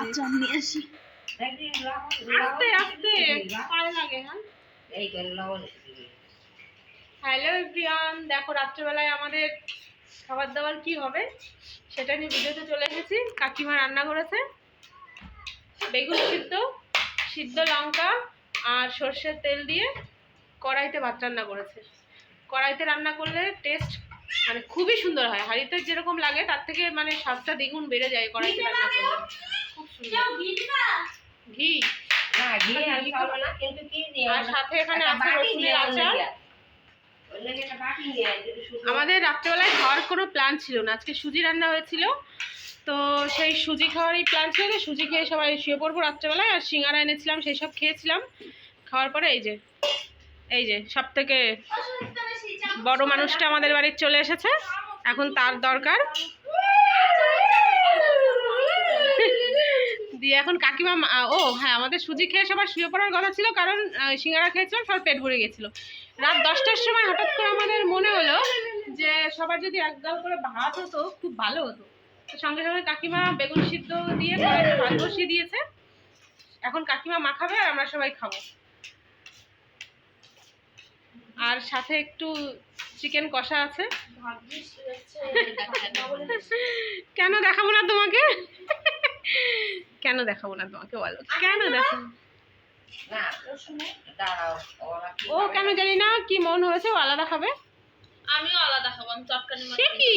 আচ্ছা নিয়ে আসি আস্তে আস্তে পায়ে লাগে। হ্যালো এভরিওয়ান, দেখো রাত্রেবেলায় আমাদের খাবার দাবার কি হবে সেটা নিয়ে ভিডিওতে চলে এসেছি। কাকিমা রান্না করেছে বেগুন সিদ্ধ, সিদ্ধ লঙ্কা আর সর্ষের তেল দিয়ে কড়াইতে ভাত রান্না করেছে। কড়াইতে রান্না করলে টেস্ট মানে খুবই সুন্দর হয়, হাঁড়িতে যেরকম লাগে তার থেকে মানে স্বাদটা দ্বিগুণ বেড়ে যায় কড়াইতে রান্না করলে। খুব সুন্দর ঘি আর সাথে এখানে আছে রসুনের আচার। আমাদের রাত্রেবেলায় খাওয়ার কোনো প্ল্যান ছিল না, আজকে সুজি রান্না হয়েছিল, তো সেই সুজি খাওয়ারই প্ল্যান ছিল যে সুজি খেয়ে সবাই শুয়ে পড়বো রাত্রেবেলায়। আর সিঙ্গারা এনেছিলাম, সেই সব খেয়েছিলাম। খাওয়ার পরে এই যে সব থেকে বড় মানুষটা আমাদের বাড়ির চলে এসেছে, এখন তার দরকার দিয়ে এখন কাকিমা। ও হ্যাঁ, আমাদের সুজি খেয়ে সবার শুয়ে পড়ার কথা ছিল, কারণ সিঙ্গারা খেয়েছিলাম, সবার পেট ভরে গেছিলো। রাত 10টার সময় হঠাৎ করে আমাদের মনে হলো যে সবার যদি এক গাল করে ভাত হতো খুব ভালো হতো। তো সঙ্গে সঙ্গে কাকিমা বেগুন সিদ্ধ দিয়ে ভাত বসিয়ে দিয়েছে, এখন কাকিমা মাখাবে আর আমরা সবাই খাবো। আর সাথে একটু চিকেন কষা আছে। কেন দেখাবো না তোমাকে? কেন দেখাবো না তোমাকে বলো, কেন দেখাবো? ও কেন জানি না কি মন হয়েছে, ও আলাদা খাবে, আমিও আলাদা খাবো। আমি চটকানি সে কি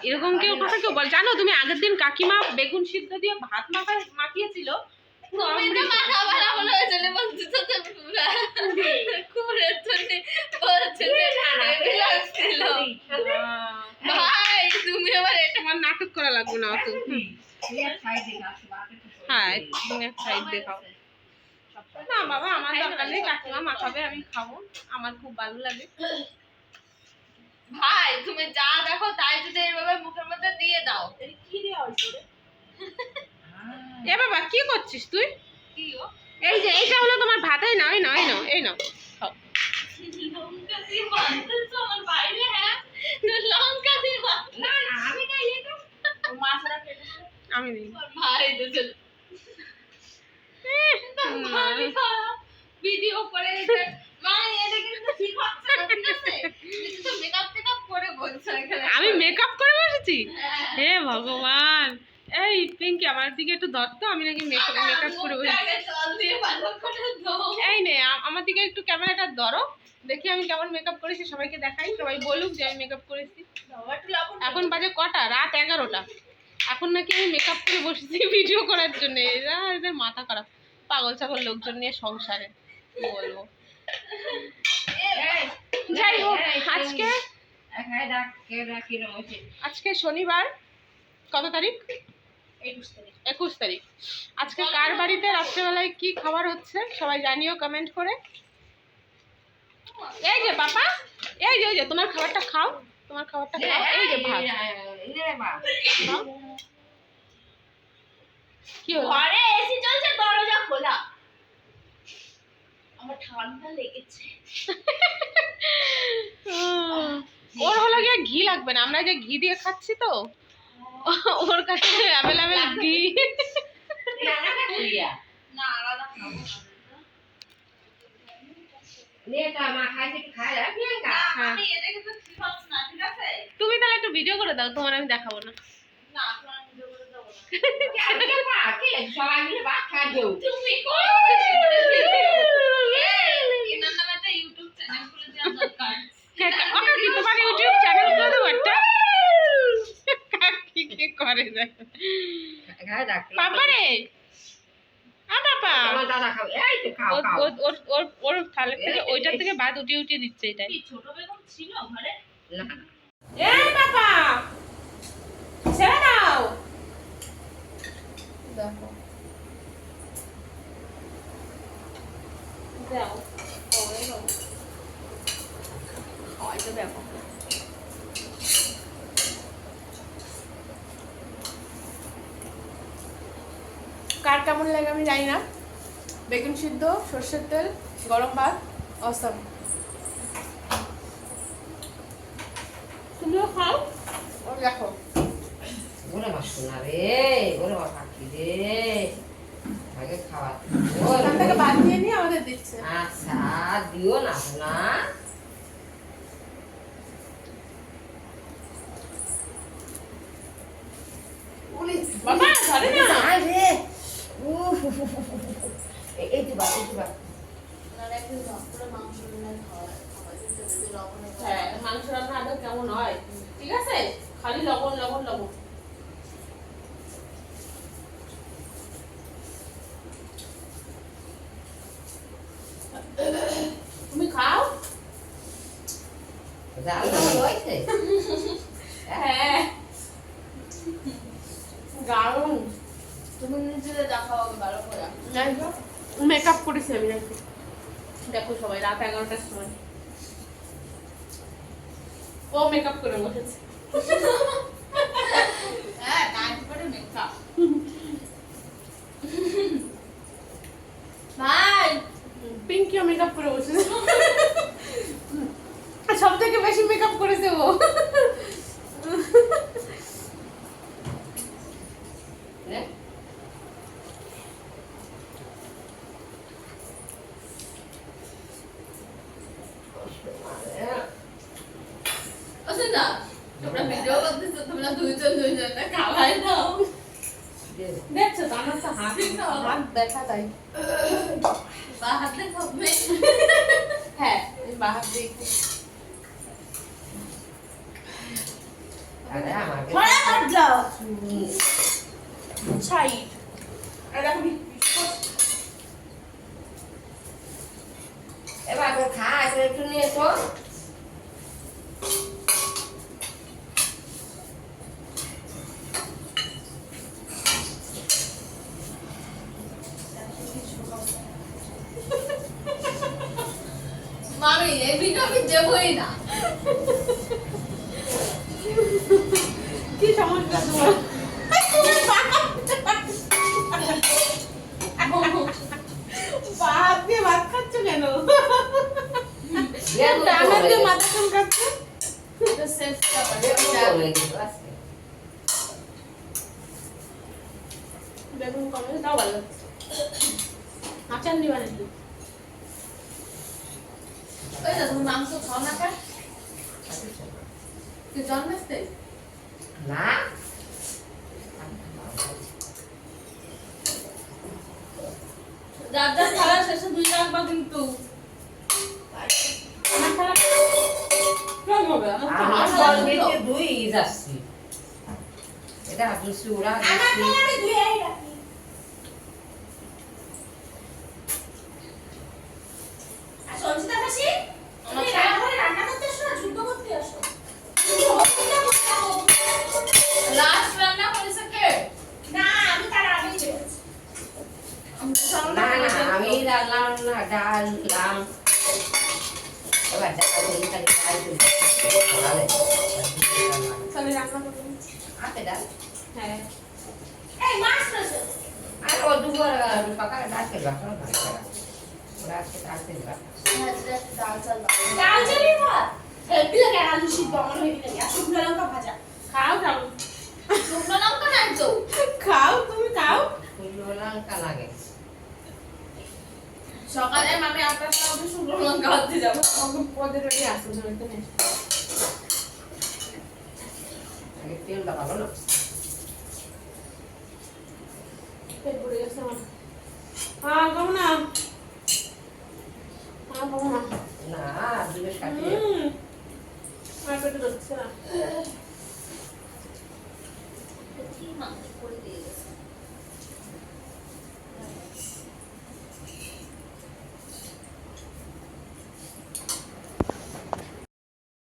এরকম কেউ কথা কেউ বল? জানো তুমি আগের দিন কাকিমা বেগুন সিদ্ধ দিয়ে ভাত মাখিয়েছিল, নাটক করা লাগবে না অত। হ্যাঁ সাইড দেখাও না বাবা, আমার দরকার নেই, কাকিমা মাখাবে, আমি খাবো, আমার খুব ভালো লাগে। ভাই তুমি যা দেখো তাই যদি এইভাবে মুখের মধ্যে দিয়ে দাও। কি দেওয়া হয়েছে এ বাবা? কি করছিস তুই? কি গো? এই যে এইটা হলো তোমার ভাত, এই নাও এই নাও এই নাও এই নাও খাও। লঙ্কা দিয়ে বাঁধছো আমার বাইরে? হ্যাঁ লঙ্কা দিয়ে না না আমি খাই এটা, মাছরা কেটেছে আমি দিই ভাই দুজন ভিডিও করে মা এটা কিন্তু ঠিক হচ্ছে না, ঠিক আছে? তো মেকআপ করে বলছো এখানে আমি মেকআপ করে বসেছি? হে ভগবান! এই পিঙ্কি আমার দিকে একটু ধর তো, আমি নাকি মেকআপ করে বসেছি। এই নে আমার দিকে একটু ক্যামেরাটা ধরো, দেখি আমি কেমন মেকআপ করেছি, সবাইকে দেখাই, সবাই বলুক যে আমি মেকআপ করেছি। এখন বাজে কটা? রাত 11টা। এখন নাকি আমি মেকআপ করে বসেছি ভিডিও করার জন্য। এদের মাথা খারাপ, পাগল ছাগল লোকজন নিয়ে সংসারে কি বলবো। যাই হোক, আজকে শনিবার, কত তারিখ? 21 তারিখ। আজকে কার বাড়িতে রাত্রেবেলায় কি খাবার হচ্ছে সবাই জানিও কমেন্ট করে। এই যে বাবা, এই যে তোমার খাবারটা খাও, তোমার খাবারটা খাও। এই যে ভাত, কি হলো? ঘরে এসি চলছে, দরজা খোলা, আমার ঠান্ডা লেগেছে। ওর হলো গিয়ে ঘি লাগবে না, আমরা যে ঘি দিয়ে খাচ্ছি তো ওর কাছে অ্যাভেলেবেল ঘি। না আলাদা খাবো তুমি তাহলে একটু ভিডিও করে দাও, তোমার আমি দেখাবো না। তোমার ইউটিউব চ্যানেল করে দেবো একটা। কি করে বাবা রে, ওর থালা থেকে ওইটার থেকে ভাত উঠিয়ে দিচ্ছে। এটাই ছোট বেগুন ছিল ঘরে। এই বাবা ছেড়ে দাও, দেখো দাও হয়তো দেখো। কার কেমন লাগে আমি জানি না, বেগুন সিদ্ধ, সর্ষের তেল, গরম ভাত, অসম। তুমিও খাও। ও দেখো ওরে মা শোনা রে, ওরে মা পাখি রে, আগে খাওয়া। ওখান থেকে বাদ দিয়ে নিয়ে আমাদের দিচ্ছে। আচ্ছা দিও না না। বাবা ধরে না। রে এই তো বা এই তো বা। হ্যাঁ মাংস রান্না আদৌ কেমন হয় ঠিক আছে, খালি লবণ লবণ লবণ। তুমি খাও। জাল ভালো হয়েছে। হ্যাঁ দারুণ। তুমি নিজে দেখাও আমি ভালো করে। মেকআপ করেছি আমি নাকি, দেখো সবাই রাত 11টার সময় ও মেকআপ করে বসেছে। হ্যাঁ টাইম করে মেকআপ। ভাই পিঙ্কিও মেকআপ করে বসেছে। সব থেকে বেশি মেকআপ করেছে ও। না তোমরা ভিডিও করতেছো, তোমরা দুইজনটা খাওয়াই দাও। দেখছো তো আমার তো হাত হাত দেখা তাই। বা হাতে খাবে। হ্যাঁ বাহার দেখি আরে আমাকে ঘরে হাত দাও। সাইড আর আমি এবার তো খা, এবার একটু নিয়ে এসো। মামি এই ভিডিও আমি দেবই না। কি সমস্যা তোমার? ভাত দিয়ে ভাত খাচ্ছ কেন? ডানা দিয়ে মাথা চুলকাচ্ছ? এটা সেফ খাবার। বেগুন কমে দাও ভালো লাগছে। আচার নিবা নাকি? ওই না তুমি মাংস খাও না কেন? তুই জন্মাসতে না যার যার খাওয়া শেষে 2 রাখবা কিন্তু। আমার খারাপ কেন হবে? আমার তো আমার হাত বল বন্ধ। নিতে দুই যাচ্ছি। এটা দুসি ওরা দুসি। সঞ্চিতা মাসি তুমি রান্নাঘরে রান্না করতে আসো না যুদ্ধ করতে আসো? লাস্ট রান্না করেছে কে? না আমি তার আগে করেছি। না না আমি রান্নাম না, ডাল লাম। এবার ডাল দিই তাহলে ডাল দিই। ভালো। তাহলে রান্না করবো। আছে ডাল। হ্যাঁ এই মাছ রয়েছে। আর ও দুপুর পাকা ডাল খেয়ে রাখো না ভালো। ওরা আজকে ডাল খেয়ে রাখো। ডাল চালি ভাত হেভি লাগে, আলু সিদ্ধ আমার হেভি লাগে, আর শুকনো লঙ্কা ভাজা। খাও খাও শুকনো লঙ্কা নাই তো। খাও তুমি খাও। শুকনো লঙ্কা লাগে। সকালে মামি আপনার সাথে শুকনো লঙ্কা হতে যাবো। পদের বাড়ি আসো জমিতে নেই। আগে তেলটা ভালো না। পেট ভরে গেছে আমার। হ্যাঁ খাবো না। হ্যাঁ খাবো না। না দুধে কাটিয়ে আমার পেটে ধরছে না। কি মাংস করে দিয়ে গেছে।